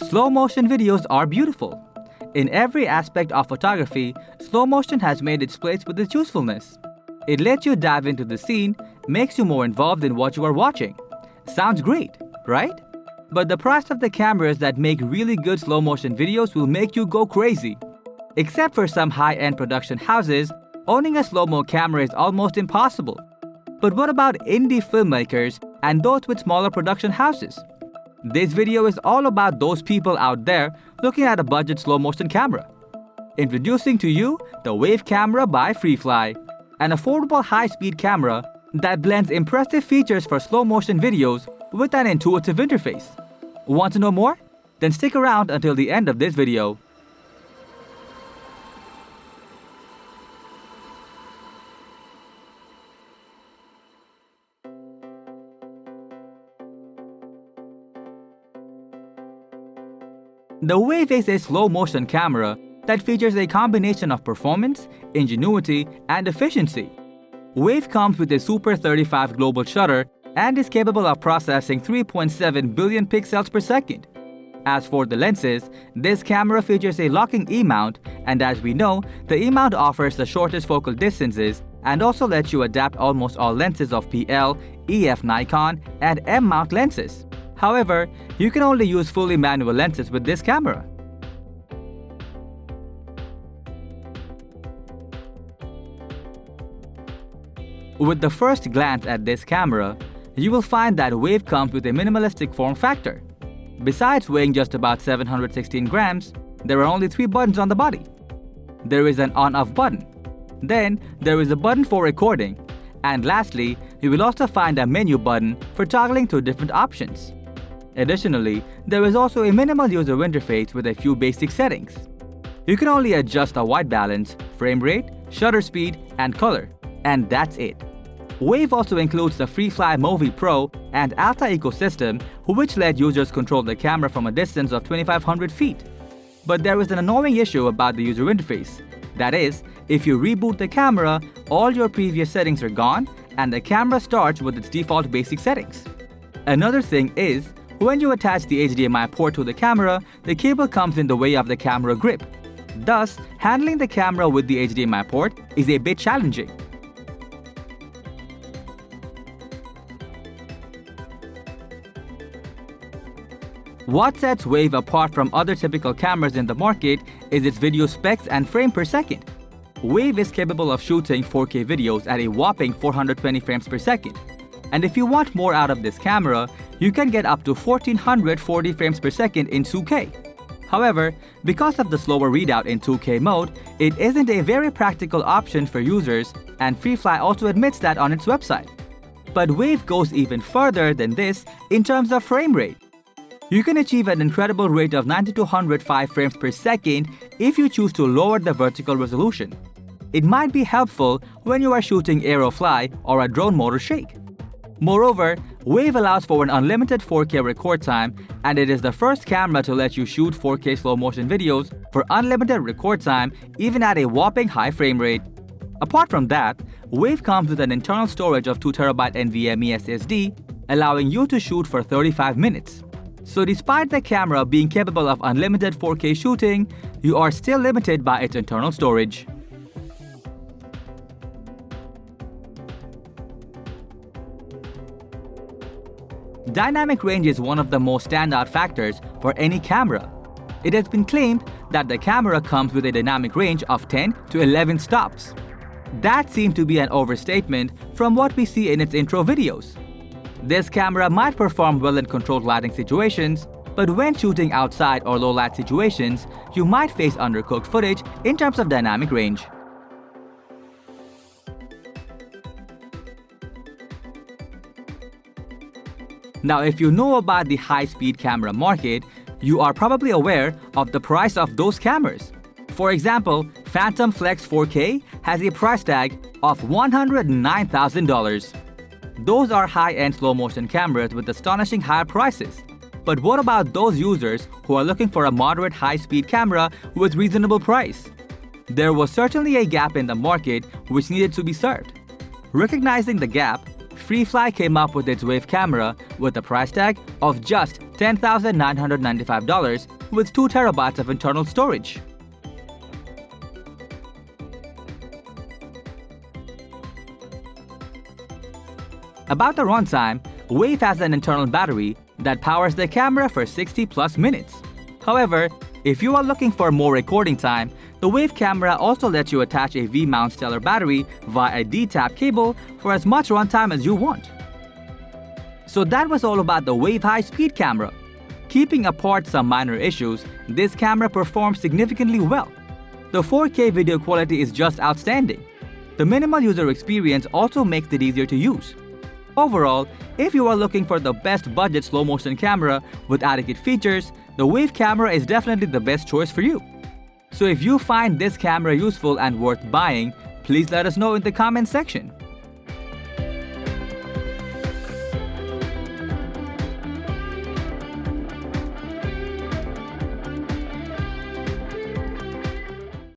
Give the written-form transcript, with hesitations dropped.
Slow motion videos are beautiful. In every aspect of photography, slow motion has made its place with its usefulness. It lets you dive into the scene, makes you more involved in what you are watching. Sounds great, right? But the price of the cameras that make really good slow motion videos will make you go crazy. Except for some high-end production houses, owning a slow-mo camera is almost impossible. But what about indie filmmakers and those with smaller production houses? This video is all about those people out there looking at a budget slow-motion camera. Introducing to you the Wave Camera by Freefly, an affordable high-speed camera that blends impressive features for slow-motion videos with an intuitive interface. Want to know more? Then stick around until the end of this video. The Wave is a slow-motion camera that features a combination of performance, ingenuity, and efficiency. Wave comes with a Super 35 global shutter and is capable of processing 3.7 billion pixels per second. As for the lenses, this camera features a locking E-mount, and as we know, the E-mount offers the shortest focal distances and also lets you adapt almost all lenses of PL, EF Nikon, and M-mount lenses. However, you can only use fully manual lenses with this camera. With the first glance at this camera, you will find that Wave comes with a minimalistic form factor. Besides weighing just about 716 grams, there are only 3 buttons on the body. There is an on-off button. Then, there is a button for recording. And lastly, you will also find a menu button for toggling to different options. Additionally, there is also a minimal user interface with a few basic settings. You can only adjust the white balance, frame rate, shutter speed, and color, and that's it. Wave also includes the Freefly Wave Pro and Alta ecosystem, which let users control the camera from a distance of 2,500 feet. But there is an annoying issue about the user interface. That is, if you reboot the camera, all your previous settings are gone, and the camera starts with its default basic settings. Another thing is, when you attach the HDMI port to the camera, the cable comes in the way of the camera grip. Thus, handling the camera with the HDMI port is a bit challenging. What sets Wave apart from other typical cameras in the market is its video specs and frame per second. Wave is capable of shooting 4K videos at a whopping 420 frames per second. And if you want more out of this camera, you can get up to 1440 frames per second in 2K. However, because of the slower readout in 2K mode, it isn't a very practical option for users, and Freefly also admits that on its website. But Wave goes even further than this in terms of frame rate. You can achieve an incredible rate of 9205 frames per second if you choose to lower the vertical resolution. It might be helpful when you are shooting aerofly or a drone motor shake. Moreover, Wave allows for an unlimited 4K record time, and it is the first camera to let you shoot 4K slow motion videos for unlimited record time even at a whopping high frame rate. Apart from that, Wave comes with an internal storage of 2TB NVMe SSD, allowing you to shoot for 35 minutes. So despite the camera being capable of unlimited 4K shooting, you are still limited by its internal storage. Dynamic range is one of the most standout factors for any camera. It has been claimed that the camera comes with a dynamic range of 10 to 11 stops. That seemed to be an overstatement from what we see in its intro videos. This camera might perform well in controlled lighting situations, but when shooting outside or low light situations, you might face undercooked footage in terms of dynamic range. Now, if you know about the high-speed camera market, you are probably aware of the price of those cameras. For example, Phantom Flex 4K has a price tag of $109,000. Those are high-end slow-motion cameras with astonishing high prices. But what about those users who are looking for a moderate high-speed camera with reasonable price? There was certainly a gap in the market which needed to be served. Recognizing the gap, Freefly came up with its Wave camera with a price tag of just $10,995 with 2 terabytes of internal storage. About the runtime, Wave has an internal battery that powers the camera for 60 plus minutes. However, if you are looking for more recording time, the Wave camera also lets you attach a V-mount stellar battery via a D-tap cable for as much runtime as you want. So that was all about the Wave high-speed camera. Keeping apart some minor issues, this camera performs significantly well. The 4K video quality is just outstanding. The minimal user experience also makes it easier to use. Overall, if you are looking for the best budget slow-motion camera with adequate features, the Wave camera is definitely the best choice for you. So if you find this camera useful and worth buying, please let us know in the comments section.